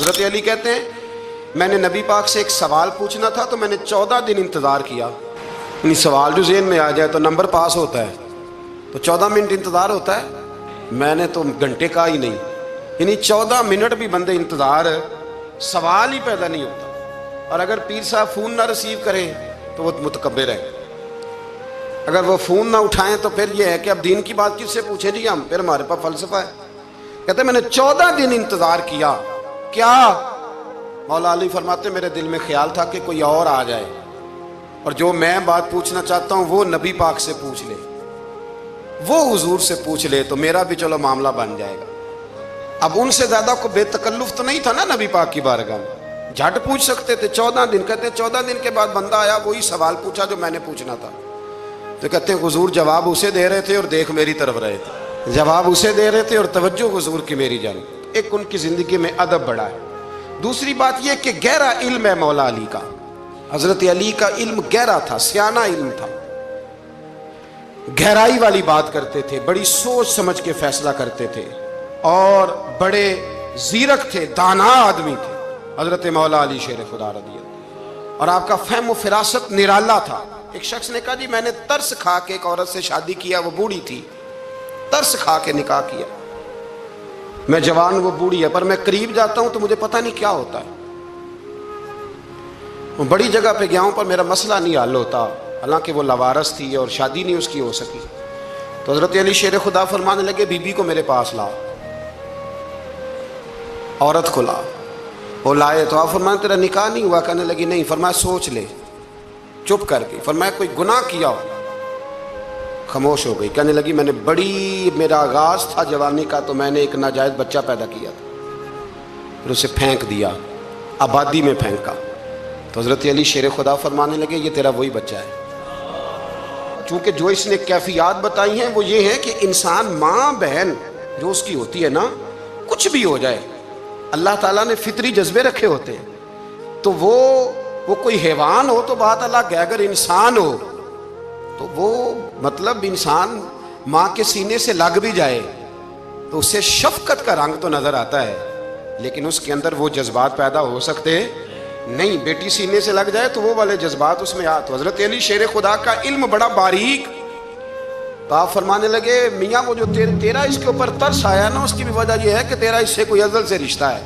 حضرت علی کہتے ہیں میں نے نبی پاک سے ایک سوال پوچھنا تھا تو میں نے 14 دن انتظار کیا. یعنی سوال جو ذہن میں آ جائے تو نمبر پاس ہوتا ہے تو 14 منٹ انتظار ہوتا ہے. میں نے تو گھنٹے کا ہی نہیں، یعنی 14 منٹ بھی بندے انتظار، سوال ہی پیدا نہیں ہوتا. اور اگر پیر صاحب فون نہ ریسیو کریں تو وہ متکبر ہے، اگر وہ فون نہ اٹھائیں تو پھر یہ ہے کہ اب دین کی بات کس سے پوچھیں جی ہم، پھر ہمارے پاس فلسفہ ہے. کہتے ہیں میں نے 14 دن انتظار کیا. کیا؟ مولا علی فرماتے میرے دل میں خیال تھا کہ کوئی اور آ جائے اور جو میں بات پوچھنا چاہتا ہوں وہ نبی پاک سے پوچھ لے، وہ حضور سے پوچھ لے تو میرا بھی چلو معاملہ بن جائے گا. اب ان سے زیادہ کو بے تکلف تو نہیں تھا نا نبی پاک کی بارگاہ میں، جھٹ پوچھ سکتے تھے. 14 دن کہتے ہیں 14 دن کے بعد بندہ آیا، وہی سوال پوچھا جو میں نے پوچھنا تھا. تو کہتے ہیں حضور جواب اسے دے رہے تھے اور دیکھ میری طرف رہے تھے. جواب اسے دے رہے تھے اور توجہ حضور کی میری جانب. ایک ان کی زندگی میں ادب بڑا ہے. دوسری بات یہ کہ گہرا علم ہے مولا علی کا. حضرت علی کا علم گہرا تھا، سیانہ علم تھا، گہرائی والی بات کرتے تھے، بڑی سوچ سمجھ کے فیصلہ کرتے تھے اور بڑے زیرک تھے، دانا آدمی تھے حضرت مولا علی شیر خدا رضی اللہ. اور آپ کا فہم و فراست نرالا تھا. ایک شخص نے کہا جی میں نے ترس کھا کے ایک عورت سے شادی کیا، وہ بوڑھی تھی، ترس کھا کے نکاح کیا. میں جوان، وہ بوڑھی ہے، پر میں قریب جاتا ہوں تو مجھے پتہ نہیں کیا ہوتا ہے. وہ بڑی جگہ پہ گیا ہوں پر میرا مسئلہ نہیں حل ہوتا، حالانکہ وہ لاوارث تھی اور شادی نہیں اس کی ہو سکی. تو حضرت علی شیر خدا فرمانے لگے بی بی کو میرے پاس لاؤ، عورت کو لاؤ. وہ لائے تو آپ فرمایا تیرا نکاح نہیں ہوا؟ کہنے لگی نہیں. فرمایا سوچ لے. چپ کر گئی. فرمایا کوئی گناہ کیا ہو؟ خاموش ہو گئی. کہنے لگی میں نے میرا آغاز تھا جوانی کا تو میں نے ایک ناجائز بچہ پیدا کیا تھا، پھر اسے پھینک دیا، آبادی میں پھینکا. تو حضرت علی شیر خدا فرمانے لگے یہ تیرا وہی بچہ ہے. چونکہ جو اس نے کیفیات بتائی ہیں وہ یہ ہے کہ انسان ماں بہن جو اس کی ہوتی ہے نا، کچھ بھی ہو جائے، اللہ تعالیٰ نے فطری جذبے رکھے ہوتے ہیں. تو وہ کوئی حیوان ہو تو بات الگ ہے، اگر انسان ہو تو وہ مطلب انسان ماں کے سینے سے لگ بھی جائے تو اسے شفقت کا رنگ تو نظر آتا ہے، لیکن اس کے اندر وہ جذبات پیدا ہو سکتے نہیں. بیٹی سینے سے لگ جائے تو وہ والے جذبات اس میں تو حضرت علی شیر خدا کا علم بڑا باریک. تو آپ فرمانے لگے میاں وہ جو تیرا اس کے اوپر ترس آیا نا، اس کی بھی وجہ یہ ہے کہ تیرا اس سے کوئی ازل سے رشتہ ہے،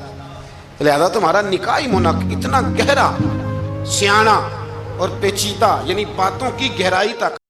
لہذا تمہارا نکاح اتنا گہرا، سیانہ اور پیچیدہ، یعنی باتوں کی گہرائی تک